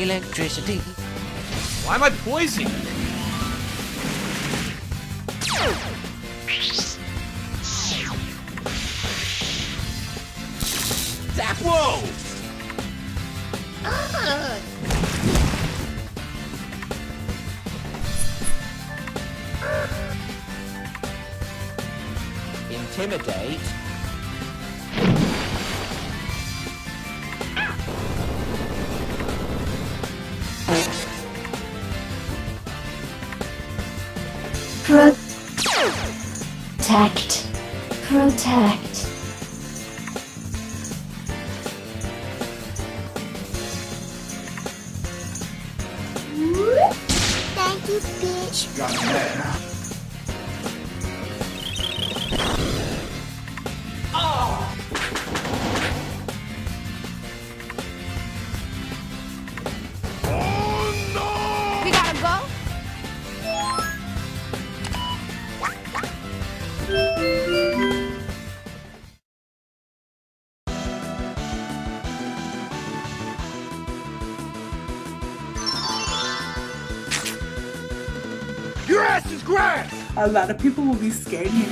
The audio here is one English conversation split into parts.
Electricity. Why am I poisoned? Whoa! Intimidate. Protect. Protect. Thank you, bitch. Got that. We gotta go. Your ass is grass! A lot of people will be scared here.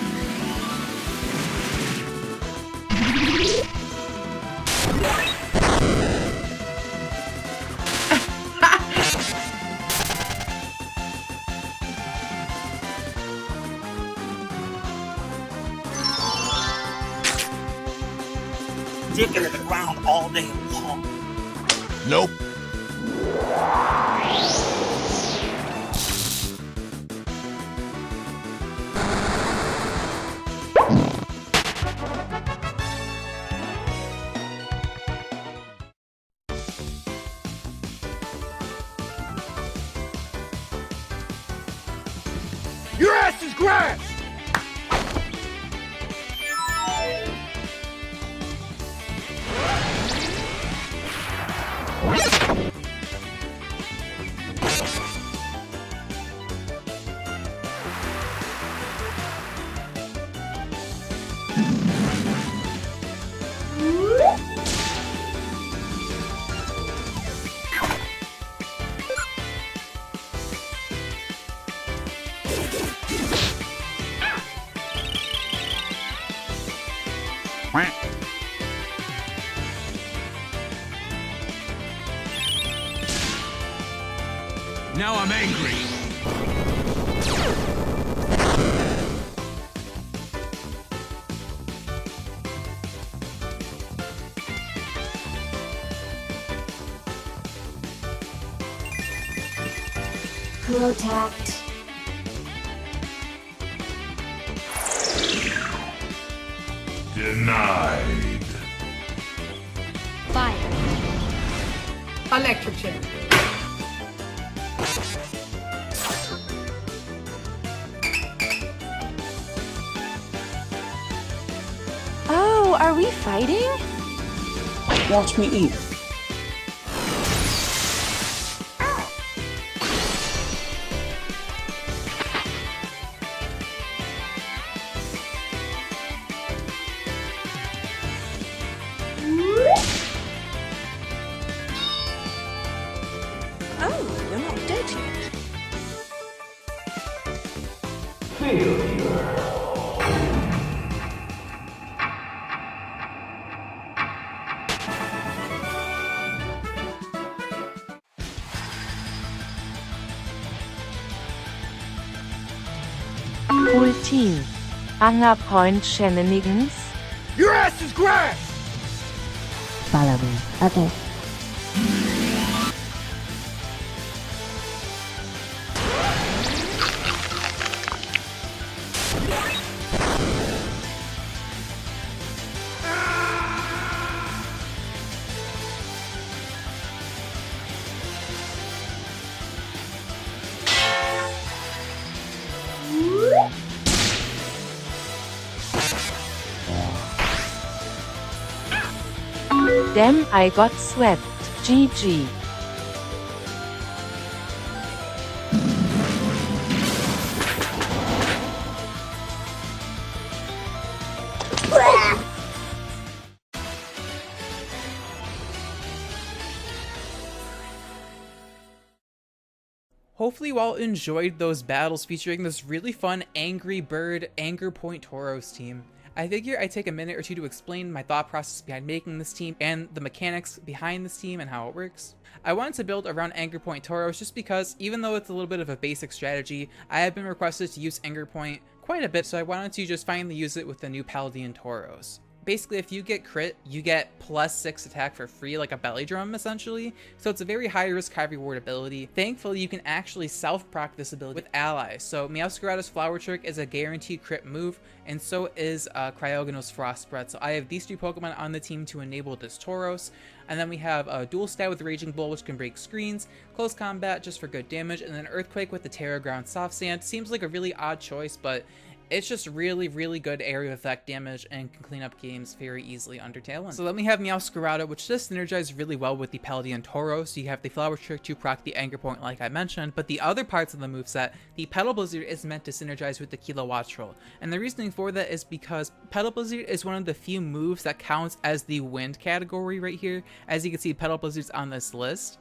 Digging in the ground all day long. Nope. Your ass is grass! Now I'm angry. Protect. Denied. Fire. Electric chair. Oh, are we fighting? Watch me eat. Oh, you're not dead yet. Cool team. Anger Point Shenanigans. Your ass is grass! Follow me. Okay. Damn, I got swept. GG. Hopefully you all enjoyed those battles featuring this really fun Angry Bird Anger Point Tauros team. I figure I'd take a minute or two to explain my thought process behind making this team and the mechanics behind this team and how it works. I wanted to build around Anger Point Tauros just because, even though it's a little bit of a basic strategy, I have been requested to use Anger Point quite a bit, so I wanted to just finally use it with the new Paldean Tauros. Basically, if you get crit, you get +6 attack for free, like a belly drum essentially, so it's a very high risk, high reward ability. Thankfully, you can actually self-proc this ability with allies, so Meowscarada's Flower Trick is a guaranteed crit move, and so is Cryogonal's Frost Breath. So I have these 2 Pokemon on the team to enable this Tauros, and then we have a Dual Stab with Raging Bull, which can break screens, Close Combat just for good damage, and then Earthquake with the Terra Ground Soft Sand. Seems like a really odd choice, but it's just really good area effect damage and can clean up games very easily under Tailwind. So then we have Meowscarada, which does synergize really well with the Paldean Tauros. So you have the Flower Trick to proc the Anger Point like I mentioned, but the other parts of the moveset, the Petal Blizzard is meant to synergize with the Kilowattrel. And the reasoning for that is because Petal Blizzard is one of the few moves that counts as the wind category right here. As you can see, Petal Blizzard's on this list.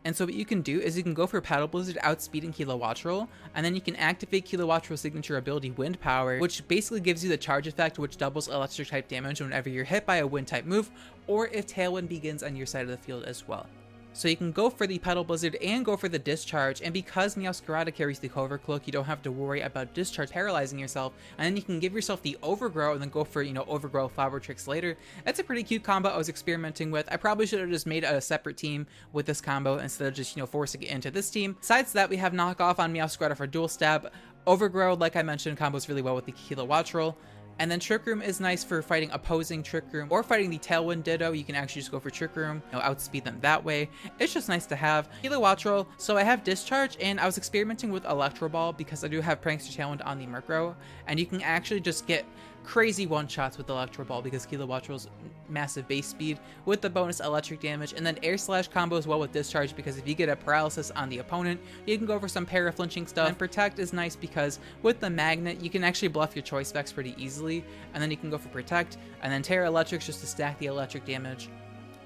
And so what you can do is you can go for Petal Blizzard outspeeding Kilowattrel, and then you can activate Kilowattrel's signature ability Wind Power, which basically gives you the charge effect, which doubles electric type damage whenever you're hit by a wind type move, or if Tailwind begins on your side of the field as well. So you can go for the Petal Blizzard and go for the Discharge, and because Meowscarada carries the Cover Cloak, you don't have to worry about Discharge paralyzing yourself, and then you can give yourself the Overgrow and then go for, Overgrow Flower Tricks later. That's a pretty cute combo I was experimenting with. I probably should have just made a separate team with this combo instead of just, forcing it into this team. Besides that, we have Knockoff on Meowscarada for Dual Stab. Overgrow, like I mentioned, combos really well with the Kilowattrel. And then Trick Room is nice for fighting opposing Trick Room or fighting the Tailwind Ditto. You can actually just go for Trick Room, outspeed them that way. It's just nice to have. Kilowattrel, so I have Discharge, and I was experimenting with Electro Ball because I do have Prankster Tailwind on the Murkrow, and you can actually just get crazy one-shots with Electro Ball because Kilowattrel's massive base speed with the bonus electric damage, and then Air Slash combos well with Discharge because if you get a paralysis on the opponent, you can go for some para-flinching stuff. And Protect is nice because with the Magnet, you can actually bluff your choice specs pretty easily, and then you can go for Protect, and then Terra Electrics just to stack the electric damage.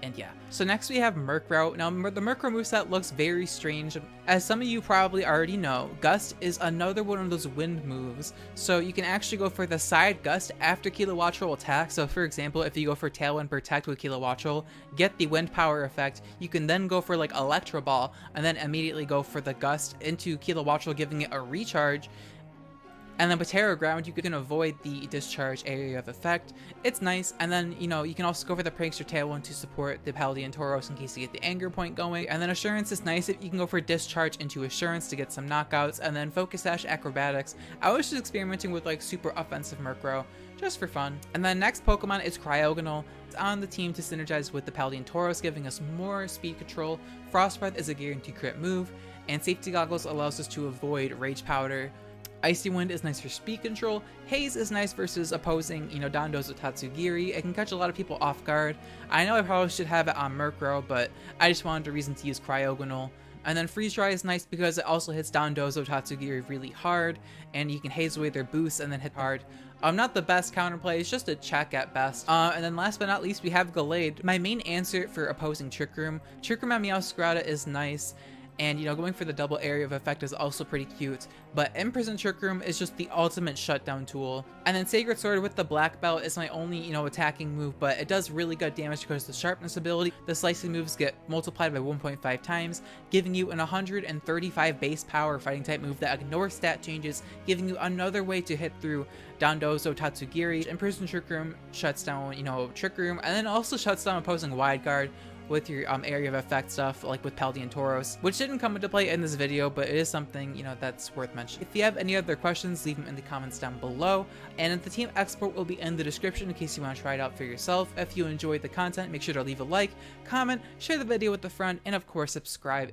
And yeah, so next we have Murkrow. Now the Murkrow moveset looks very strange. As some of you probably already know, Gust is another one of those wind moves. So you can actually go for the side Gust after Kilowattrel attack. So for example, if you go for Tailwind Protect with Kilowattrel, get the wind power effect, you can then go for like Electro Ball and then immediately go for the Gust into Kilowattrel, giving it a recharge. And then with Terra Ground, you can avoid the Discharge area of effect. It's nice. And then, you can also go for the Prankster Tailwind to support the Paldean Tauros in case you get the Anger Point going. And then Assurance is nice if you can go for Discharge into Assurance to get some knockouts. And then Focus Sash Acrobatics. I was just experimenting with like super offensive Murkrow just for fun. And then next Pokemon is Cryogonal. It's on the team to synergize with the Paldean Tauros, giving us more speed control. Frost Breath is a guaranteed crit move. And Safety Goggles allows us to avoid Rage Powder. Icy Wind is nice for speed control. Haze is nice versus opposing, Dondozo Tatsugiri. It can catch a lot of people off guard. I know I probably should have it on Murkrow, but I just wanted a reason to use Cryogonal. And then Freeze Dry is nice because it also hits Dondozo Tatsugiri really hard, and you can haze away their boosts and then hit hard. Not the best counterplay, it's just a check at best. And then last but not least, we have Gallade. My main answer for opposing Trick Room. Trick Room on Meowscarada is nice. And, going for the double area of effect is also pretty cute. But Imprison Trick Room is just the ultimate shutdown tool. And then Sacred Sword with the Black Belt is my only, attacking move, but it does really good damage because of the Sharpness ability. The slicing moves get multiplied by 1.5 times, giving you an 135 base power fighting type move that ignores stat changes, giving you another way to hit through Dondozo Tatsugiri. Imprison Trick Room shuts down, Trick Room, and then also shuts down opposing Wide Guard with your area of effect stuff, like with Paldean Tauros, which didn't come into play in this video, but it is something, that's worth mentioning. If you have any other questions, leave them in the comments down below, and the team export will be in the description in case you want to try it out for yourself. If you enjoyed the content, make sure to leave a like, comment, share the video with a friend, and of course, subscribe